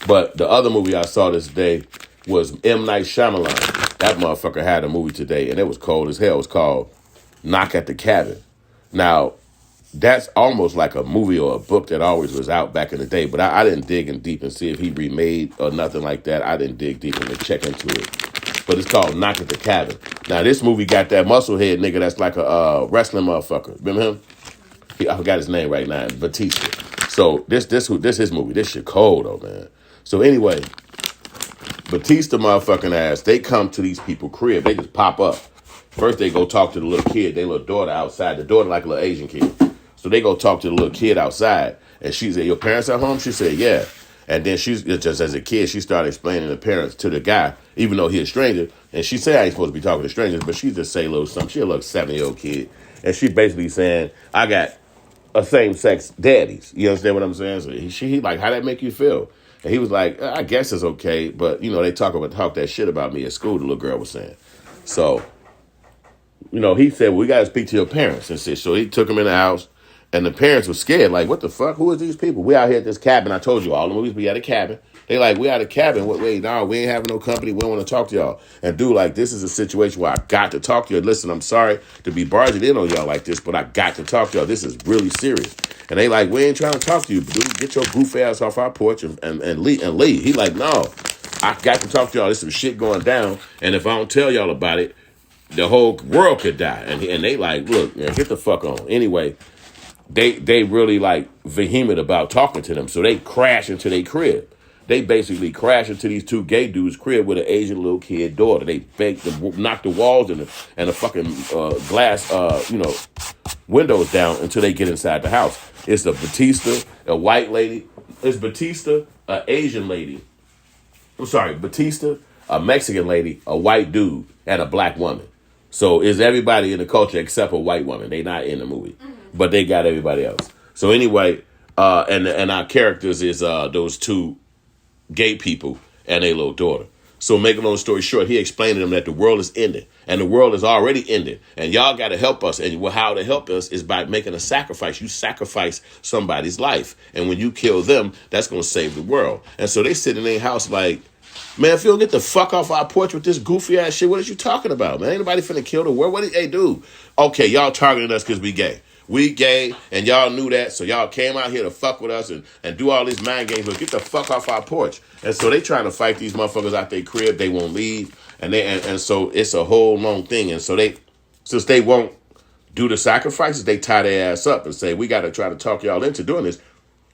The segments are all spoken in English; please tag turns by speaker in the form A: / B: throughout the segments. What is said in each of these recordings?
A: But the other movie I saw this day was M. Night Shyamalan. That motherfucker had a movie today, and it was cold as hell. It was called Knock at the Cabin. Now, that's almost like a movie or a book that always was out back in the day, but I didn't dig in deep and see if he remade or nothing like that. I didn't dig deep and check into it. But it's called Knock at the Cabin. Now, this movie got that musclehead nigga that's like a wrestling motherfucker. Remember him? I forgot his name right now. Bautista. So this his movie. This shit cold, though, man. So anyway, Bautista motherfucking ass, they come to these people's crib. They just pop up. First, they go talk to the little kid, their little daughter outside. The daughter like a little Asian kid. So they go talk to the little kid outside. And she said, your parents at home? She said, yeah. And then she's just as a kid, she started explaining the parents to the guy, even though he's a stranger. And she said I ain't supposed to be talking to strangers, but she just say a little something. She a little 7-year-old kid. And she basically saying, I got a same-sex daddies. You understand what I'm saying? So he like, how that make you feel? And he was like, I guess it's okay. But, they talk that shit about me at school, the little girl was saying. So, he said, well, we got to speak to your parents. And so he took him in the house. And the parents were scared, like, what the fuck? Who are these people? We out here at this cabin. I told you all the movies, we at a cabin. They like, we at a cabin. Wait, no, we ain't having no company. We don't want to talk to y'all. And dude, like, this is a situation where I got to talk to you. Listen, I'm sorry to be barging in on y'all like this, but I got to talk to y'all. This is really serious. And they like, we ain't trying to talk to you, dude. Get your goof ass off our porch and leave. He like, no, I got to talk to y'all. There's some shit going down. And if I don't tell y'all about it, the whole world could die. And they like, look, man, get the fuck on. Anyway, They really like vehement about talking to them. So they crash into their crib. They basically crash into these two gay dudes' crib with an Asian little kid daughter. They knock the walls and the fucking glass, windows down until they get inside the house. It's a Bautista, a white lady. It's Bautista, an Asian lady. I'm sorry, Bautista, a Mexican lady, a white dude, and a black woman. So it's everybody in the culture except a white woman. They not in the movie. But they got everybody else. So anyway, and our characters is those two gay people and a little daughter. So making a long story short, he explained to them that the world is ending. And the world is already ending. And y'all got to help us. And how to help us is by making a sacrifice. You sacrifice somebody's life. And when you kill them, that's going to save the world. And so they sit in their house like, man, if you don't get the fuck off our porch with this goofy ass shit, what are you talking about, man? Ain't nobody finna kill the world. Hey, dude. Okay, y'all targeting us because we gay. We gay, and y'all knew that, so y'all came out here to fuck with us and do all these mind games, but get the fuck off our porch. And so they trying to fight these motherfuckers out their crib. They won't leave, and so it's a whole long thing. And so since they won't do the sacrifices, they tie their ass up and say, we got to try to talk y'all into doing this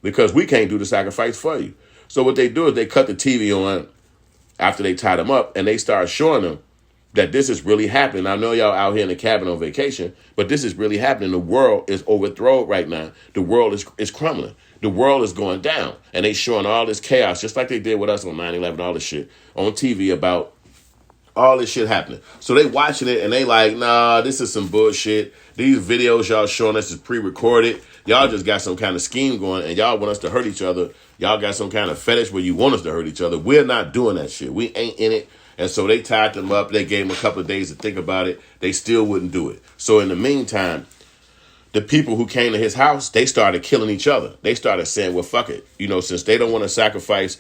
A: because we can't do the sacrifice for you. So what they do is they cut the TV on after they tie them up, and they start showing them that this is really happening. I know y'all out here in the cabin on vacation, but this is really happening. The world is overthrown right now. The world is crumbling. The world is going down. And they showing all this chaos, just like they did with us on 9/11, all this shit on TV about all this shit happening. So they watching it and they like, nah, this is some bullshit. These videos y'all showing us is pre-recorded. Y'all just got some kind of scheme going and y'all want us to hurt each other. Y'all got some kind of fetish where you want us to hurt each other. We're not doing that shit. We ain't in it. And so they tied them up. They gave them a couple of days to think about it. They still wouldn't do it. So in the meantime, the people who came to his house, they started killing each other. They started saying, well, fuck it. Since they don't want to sacrifice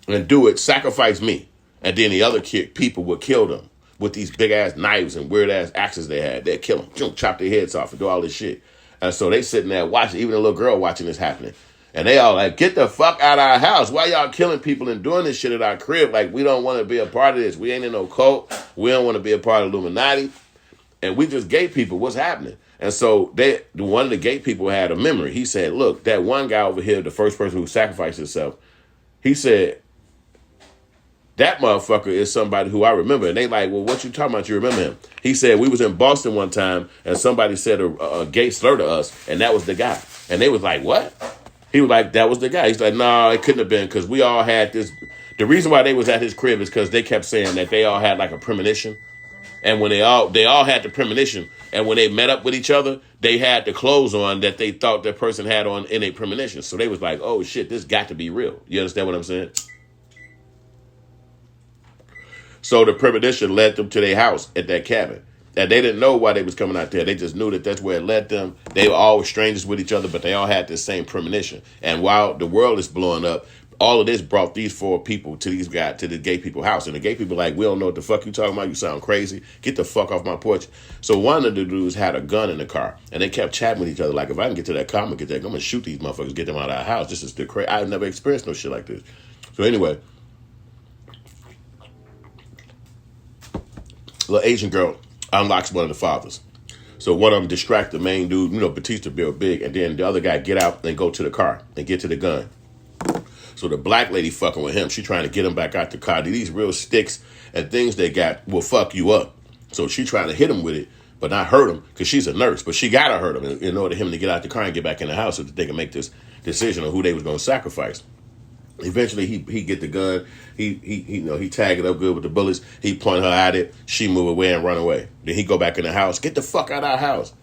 A: and do it, sacrifice me. And then the other people would kill them with these big-ass knives and weird-ass axes they had. They'd kill them, chop their heads off and do all this shit. And so they sitting there watching, even a little girl watching this happening. And they all like, get the fuck out of our house. Why y'all killing people and doing this shit at our crib? Like, we don't want to be a part of this. We ain't in no cult. We don't want to be a part of Illuminati. And we just gay people. What's happening? And so one of the gay people had a memory. He said, look, that one guy over here, the first person who sacrificed himself, he said, that motherfucker is somebody who I remember. And they like, well, what you talking about? You remember him? He said, we was in Boston one time and somebody said a gay slur to us. And that was the guy. And they was like, what? He was like, that was the guy. He's like, no, it couldn't have been because we all had this. The reason why they was at his crib is because they kept saying that they all had like a premonition. And when they all had the premonition, and when they met up with each other, they had the clothes on that they thought that person had on in a premonition. So they was like, oh shit, this got to be real. You understand what I'm saying? So the premonition led them to their house at that cabin. And they didn't know why they was coming out there. They just knew that that's where it led them. They were all strangers with each other, but they all had the same premonition. And while the world is blowing up, All of this brought these 4 people to the gay people house. And the gay people like, we don't know what the fuck you talking about. You sound crazy. Get the fuck off my porch. So one of the dudes had a gun in the car, and they kept chatting with each other like, if I can get to that car, I'm gonna shoot these motherfuckers, get them out of our house. This is the crazy. I've never experienced no shit like this. So anyway, the Asian girl unlocks one of the fathers. So one of them distract the main dude, Bautista real big, and then the other guy get out and go to the car and get to the gun. So the black lady fucking with him, she trying to get him back out the car. These real sticks and things they got will fuck you up. So she trying to hit him with it, but not hurt him, because she's a nurse. But she got to hurt him in order for him to get out the car and get back in the house so that they can make this decision on who they was going to sacrifice. Eventually, he get the gun. He tag it up good with the bullets. He point her at it. She move away and run away. Then he go back in the house. Get the fuck out of our house.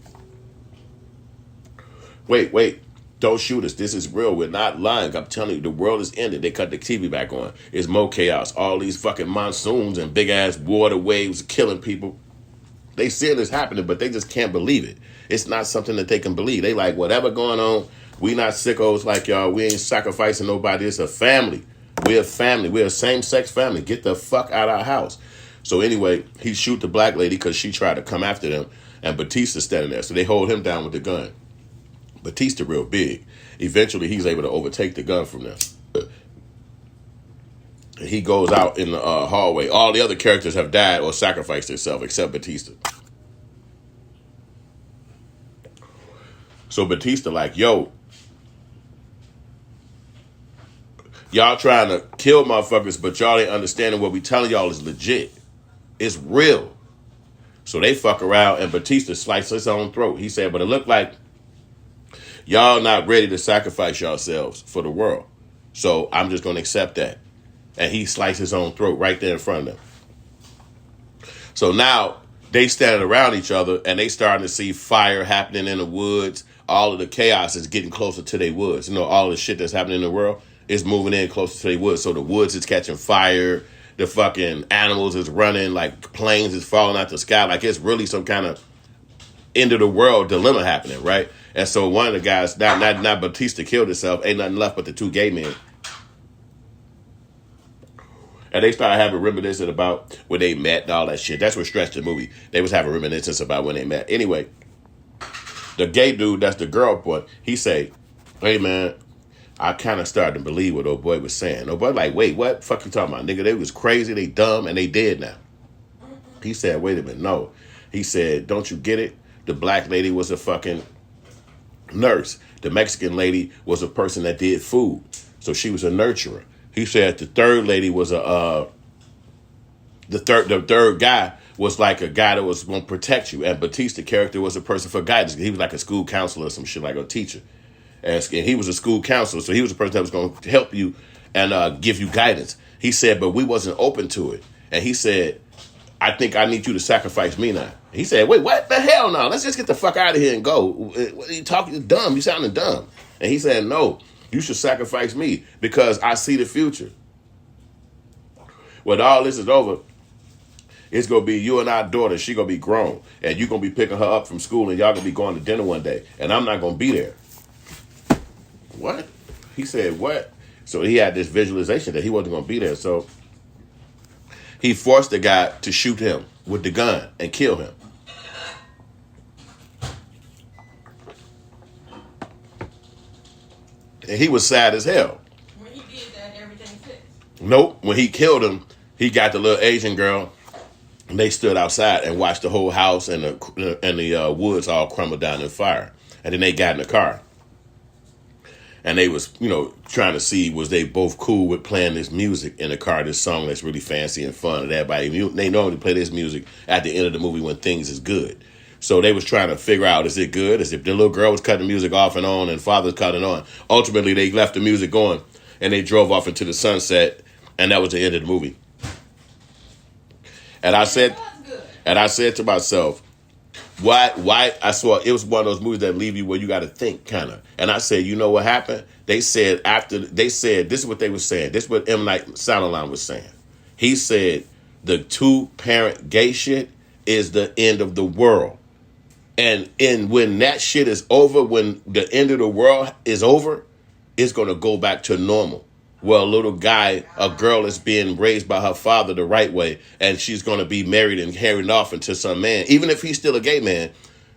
A: Wait. Don't shoot us. This is real. We're not lying. I'm telling you, the world is ended. They cut the TV back on. It's more chaos. All these fucking monsoons and big-ass water waves killing people. They see this happening, but they just can't believe it. It's not something that they can believe. They like, whatever going on, we not sickos like y'all. We ain't sacrificing nobody. It's a family. We're a family. We're a same-sex family. Get the fuck out of our house. So anyway, he shoot the black lady because she tried to come after them, and Bautista's standing there. So they hold him down with the gun. Bautista real big. Eventually, he's able to overtake the gun from them. He goes out in the hallway. All the other characters have died or sacrificed themselves except Bautista. So Bautista like, yo, y'all trying to kill motherfuckers, but y'all ain't understanding what we telling y'all is legit. It's real. So they fuck around and Bautista sliced his own throat. He said, but it looked like y'all not ready to sacrifice yourselves for the world. So I'm just going to accept that. And he sliced his own throat right there in front of them. So now they standing around each other and they starting to see fire happening in the woods. All of the chaos is getting closer to their woods. All the shit that's happening in the world is moving in closer to their woods. So the woods is catching fire. The fucking animals is running. Like planes is falling out the sky. Like it's really some kind of end of the world dilemma happening, right? And so one of the guys, not Bautista killed himself. Ain't nothing left but the 2 gay men. And they started having reminiscence about when they met and all that shit. That's what stretched the movie. They was having reminiscence about when they met. Anyway, the gay dude, that's the girl boy, he say, hey man, I kind of started to believe what old boy was saying. Old boy like, wait, what? Fuck you talking about? Nigga, they was crazy, they dumb, and they dead now. He said, wait a minute, no. He said, don't you get it? The black lady was a fucking nurse. The Mexican lady was a person that did food. So she was a nurturer. He said the third lady was the third guy was like a guy that was going to protect you. And Bautista character was a person for guidance. He was like a school counselor or some shit, like a teacher. And he was a school counselor. So he was a person that was going to help you and give you guidance. He said, but we wasn't open to it. And he said, I think I need you to sacrifice me now. He said, wait, what the hell no? Let's just get the fuck out of here and go. What are you talking? Dumb. You sounding dumb. And he said, no, you should sacrifice me because I see the future. When all this is over, it's going to be you and our daughter. She going to be grown. And you're going to be picking her up from school and y'all going to be going to dinner one day. And I'm not going to be there. What? He said, what? So he had this visualization that he wasn't going to be there. So he forced the guy to shoot him with the gun and kill him. And he was sad as hell.
B: When he did that, everything fixed.
A: Nope. When he killed him, he got the little Asian girl, and they stood outside and watched the whole house and the woods all crumble down in fire. And then they got in the car. And they was, trying to see was they both cool with playing this music in the car, this song that's really fancy and fun. And everybody, they normally play this music at the end of the movie when things is good. So they was trying to figure out, is it good? As if the little girl was cutting the music off and on and father's cutting on. Ultimately, they left the music going and they drove off into the sunset. And that was the end of the movie. And I said to myself, why? I saw it was one of those movies that leave you where you got to think, kind of. And I said, you know what happened? They said this is what they were saying. This is what M. Night Shyamalan was saying. He said the 2-parent gay shit is the end of the world. And when that shit is over, when the end of the world is over, it's going to go back to normal. Well, a girl is being raised by her father the right way, and she's going to be married and carried off into some man. Even if he's still a gay man,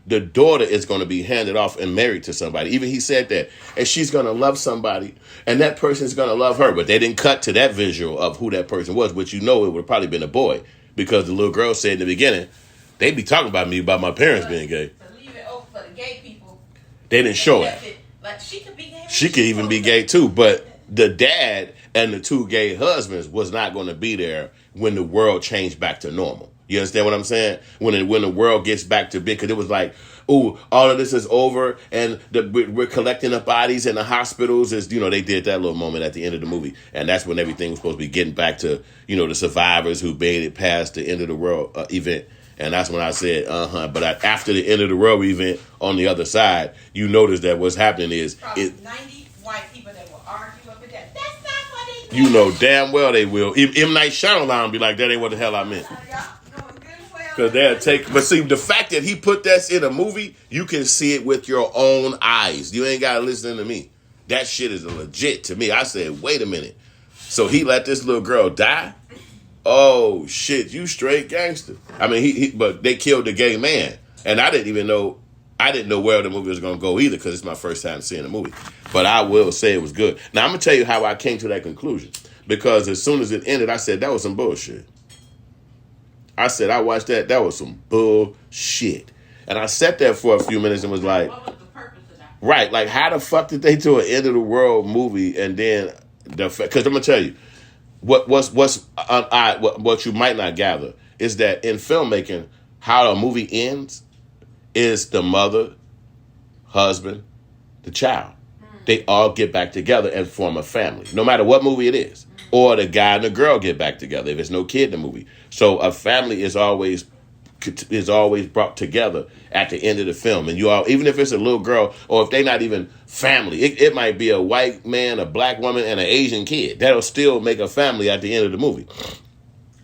A: the daughter is going to be handed off and married to somebody. Even he said that. And she's going to love somebody, and that person's going to love her. But they didn't cut to that visual of who that person was, which it would have probably been a boy. Because the little girl said in the beginning, they be talking about me, about my parents being gay.
B: To leave it open for the gay people.
A: They didn't show it.
B: Like, she could be gay.
A: She could even be gay too, but the dad and the two gay husbands was not going to be there when the world changed back to normal. You understand what I'm saying? When the world gets back to big, because it was like, ooh, all of this is over, and we're collecting the bodies in the hospitals. They did that little moment at the end of the movie, and that's when everything was supposed to be getting back to, the survivors who made it past the end of the world event. And that's when I said, But after the end of the world event, on the other side, you notice that what's happening is...
B: Probably 90 white people that will argue up and down. That's not what they
A: You know damn well they will. M. Night Shyamalan be like, that ain't what the hell I meant. Because they'll take... But see, the fact that he put that in a movie, you can see it with your own eyes. You ain't got to listen to me. That shit is legit to me. I said, wait a minute. So he let this little girl die? Oh, shit, you straight gangster. I mean, but they killed the gay man. And I didn't know where the movie was going to go either, because it's my first time seeing the movie. But I will say it was good. Now, I'm going to tell you how I came to that conclusion. Because as soon as it ended, I said, that was some bullshit. I said, I watched that. That was some bullshit. And I sat there for a few minutes and was like,
B: what was the purpose of that?
A: Right, like, how the fuck did they do an end of the world movie and then... Because I'm going to tell you, what you might not gather is that in filmmaking, how a movie ends is the mother, husband, the child. They all get back together and form a family, no matter what movie it is. Or the guy and the girl get back together if there's no kid in the movie. So a family is always brought together at the end of the film. And even if it's a little girl, or if they're not even family, it might be a white man, a black woman, and an Asian kid. That'll still make a family at the end of the movie.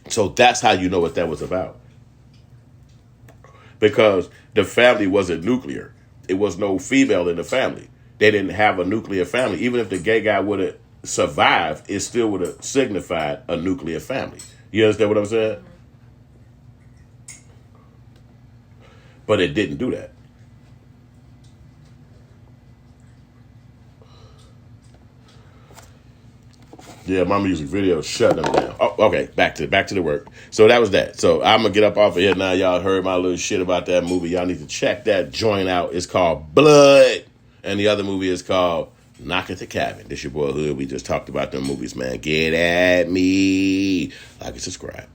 A: So that's how you know what that was about. Because the family wasn't nuclear. It was no female in the family. They didn't have a nuclear family. Even if the gay guy would have survived, it still would have signified a nuclear family. You understand what I'm saying? But it didn't do that. Yeah, my music video shut them down. Oh, okay, back to the work. So that was that. So I'm gonna get up off of here now. Y'all heard my little shit about that movie. Y'all need to check that joint out. It's called Blood, and the other movie is called Knock at the Cabin. This your boy Hood. We just talked about them movies, man. Get at me. Like and subscribe.